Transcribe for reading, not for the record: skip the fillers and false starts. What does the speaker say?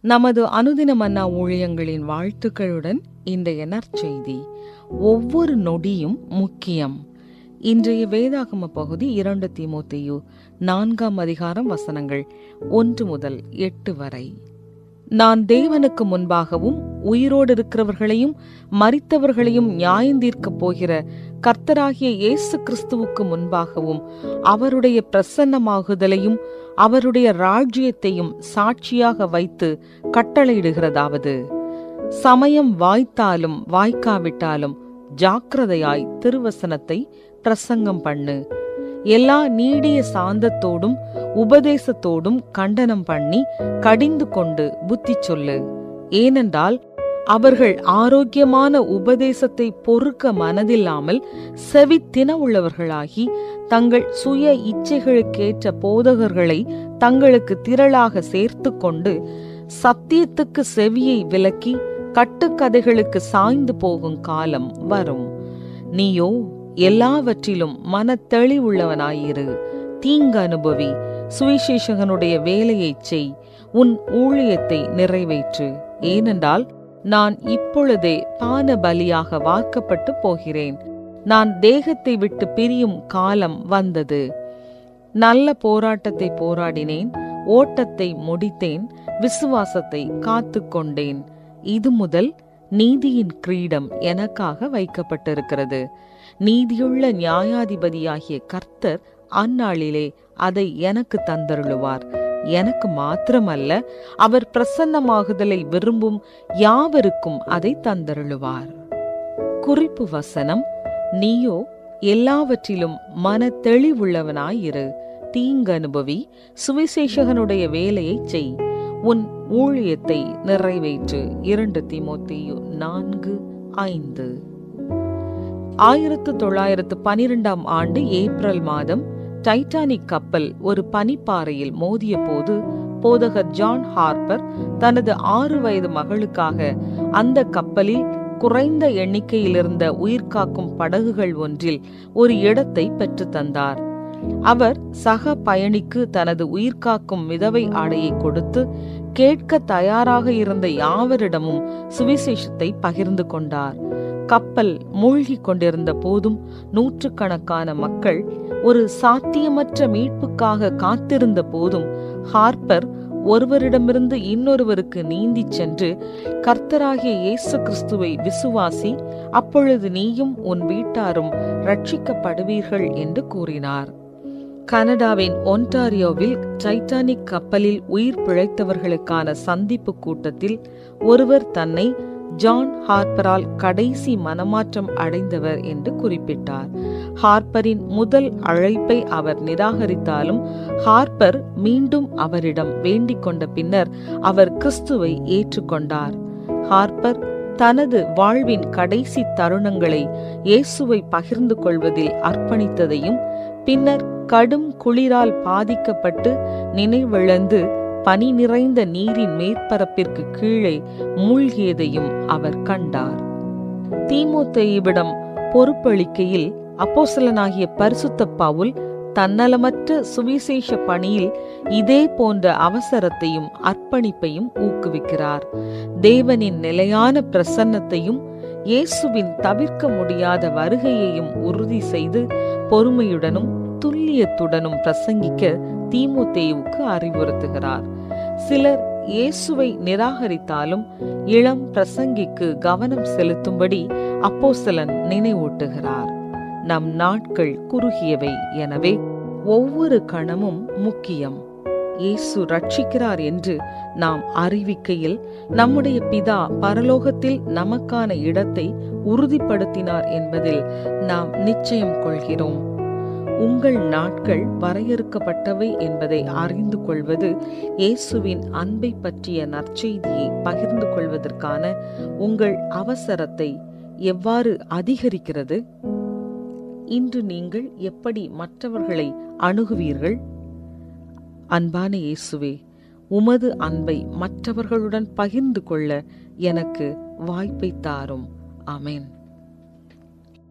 நமது அனுதின மன்னா ஊழியங்களின் வாழ்த்துக்களுடன் இன்றைய நற்செய்தி. ஒவ்வொரு நொடியும் முக்கியம். இன்றைய வேதாகம பகுதி 2 தீமோத்தேயு 4ஆம் அதிகாரம் வசனங்கள் 1 முதல் 8 வரை. நான் தேவனுக்கு முன்பாகவும் உயிரோடு இருக்கிறவர்களையும் மரித்தவர்களையும் நியாயந்தீர்க்கப் போகிற கர்த்தராகிய இயேசு கிறிஸ்துவுக்கு முன்பாகவும் அவருடைய பிரசன்னமாகுதலையும் அவருடைய ராஜ்யத்தையும் சாட்சியாக வைத்து கட்டளையிடுகிறதாவது, சமயம் வாய்த்தாலும் வாய்க்காவிட்டாலும் ஜாக்கிரதையாய் திருவசனத்தை பிரசங்கம் பண்ணு. எல்லா நீடிய சாந்தத்தோடும் உபதேசத்தோடும் கண்டனம் பண்ணி கடிந்து கொண்டு புத்தி சொல்லு. ஏனென்றால் அவர்கள் ஆரோக்கியமான உபதேசத்தை பொறுக்க மனதில்லாமல் செவித்தின உள்ளவர்களாகி தங்கள் சுய இச்சைகளுக்கேற்ற போதகர்களை தங்களுக்கு திரளாக சேர்த்து கொண்டு சத்தியத்துக்கு செவியை விலக்கி கட்டுக்கதைகளுக்கு சாய்ந்து போகும் காலம் வரும். நீயோ எல்லாவற்றிலும் மன தெளிவுள்ளவனாயிரு, தீங்கு அனுபவி, சுவிசேஷகனுடைய வேலையைச் செய், உன் ஊழியத்தை நிறைவேற்று. ஏனென்றால் நான் இப்பொழுதே பான பலியாக வார்க்கப்பட்டு போகிறேன். நான் தேகத்தை விட்டு பிரியும் காலம் வந்தது. நல்ல போராட்டத்தை போராடினேன், ஓட்டத்தை முடித்தேன், விசுவாசத்தை காத்து கொண்டேன். இது முதல் நீதியின் கிரீடம் எனக்காக வைக்கப்பட்டிருக்கிறது. நீதியுள்ள நியாயாதிபதியாகிய கர்த்தர் அந்நாளிலே அதை எனக்கு தந்தருளுவார். எனக்கு மாத்திரமல்ல, அவர் பிரசன்னமாகுதலை விரும்பும் யாவருக்கும் அதை தந்தருளுவார். குறிப்பு வசனம்: நீயோ எல்லாவற்றிலும் மன தெளிவுள்ளவனாயிரு, தீங்கு அனுபவி, சுவிசேஷகனுடைய வேலையை செய், உன் ஊழியத்தை நிறைவேற்று. 2 தீமோத்தேயு 4:5. 1912ஆம் ஆண்டு ஏப்ரல் மாதம் டைட்டானிக் கப்பல் ஒரு பனிப்பாறையில் மோதிய போது போதகர் ஜான் ஹார்ப்பர் தனது 6 வயது மகளுக்காக அந்த கப்பலில் குறைந்த எண்ணிக்கையில் இருந்த உயிர்காக்கும் படகுகள் ஒன்றில் ஒரு இடத்தை பெற்று தந்தார். அவர் சக பயணிக்கு தனது உயிர்காக்கும் மிதவை ஆடையை கொடுத்து கேட்க தயாராக இருந்த யாவரிடமும் சுவிசேஷத்தை பகிர்ந்து கொண்டார். கப்பல் மூழ்கி கொண்டிருந்த போதும் நூற்றுக்கணக்கான மக்கள் ஒரு சாத்தியமற்ற மீட்புக்காக காத்திருந்த போதும் ஹார்ப்பர் ஒருவரிடமிருந்து இன்னொருவருக்கு நீந்தி சென்று, கர்த்தராகிய இயேசு கிறிஸ்துவை விசுவாசி, அப்பொழுது நீயும் உன் வீட்டாரும் ரட்சிக்கப்படுவீர்கள் என்று கூறினார். கனடாவின் ஒன்டாரியோவில் டைட்டானிக் கப்பலில் உயிர் பிழைத்தவர்களுக்கான சந்திப்பு கூட்டத்தில் ஒருவர் தன்னை ஜான் ஹார்ப்பரால் கடைசி மனமாற்றம் அடைந்தவர் என்று குறிப்பிட்டார். ஹார்ப்பரின் முதல் அழைப்பை அவர் நிராகரித்தாலும் ஹார்ப்பர் மீண்டும் அவரிடம் வேண்டிக் கொண்ட பின்னர் அவர் கிறிஸ்துவை ஏற்றுக்கொண்டார். ஹார்ப்பர் தனது வாழ்வின் கடைசி தருணங்களை இயேசுவை பகிர்ந்து கொள்வதில் அர்ப்பணித்ததையும் பின்னர் கடும் குளிரால் பாதிக்கப்பட்டு நினைவிழந்து பனி நிறைந்த நீரின் மேற்பரப்பிற்கு கீழே மூழ்கியதையும் அவர் கண்டார். தீமோத்தேயுவிடம் பொறுப்பளிக்கையில் அப்போஸ்தலனாகிய பரிசுத்த பவுல் தன்னலமற்ற சுவிசேஷ பணியில் இதே போன்ற அவசரத்தையும் அர்ப்பணிப்பையும் ஊக்குவிக்கிறார். தேவனின் நிலையான பிரசன்னத்தையும் இயேசுவின் தவிர்க்க முடியாத வருகையையும் உறுதி செய்து பொறுமையுடனும் துல்லியத்துடனும் பிரசங்கிக்க தீமோத்தேயுவுக்கு அறிவுறுத்துகிறார். சிலர் இயேசுவை நிராகரித்தாலும் இளம் பிரசங்கிக்கு கவனம் செலுத்தும்படி அப்போஸ்தலன் நினைவூட்டுகிறார். நம் நாட்கள் குறுகியவை, எனவே ஒவ்வொரு கணமும் முக்கியம். இயேசு ரட்சிக்கிறார் என்று நாம் அறிவிக்கையில் நம்முடைய பிதா பரலோகத்தில் நமக்கான இடத்தை உறுதிப்படுத்தினார் என்பதில் நாம் நிச்சயம் கொள்கிறோம். உங்கள் நாட்கள் வரையறுக்கப்பட்டவை என்பதை அறிந்து கொள்வது இயேசுவின் அன்பை பற்றிய நற்செய்தியை பகிர்ந்து கொள்வதற்கான உங்கள் அவசரத்தை எவ்வாறு அதிகரிக்கிறது? இன்று நீங்கள் எப்படி மற்றவர்களை அணுகுவீர்கள்? அன்பான இயேசுவே, உமது அன்பை மற்றவர்களுடன் பகிர்ந்து கொள்ள எனக்கு வாய்ப்பை தாரும். ஆமென்.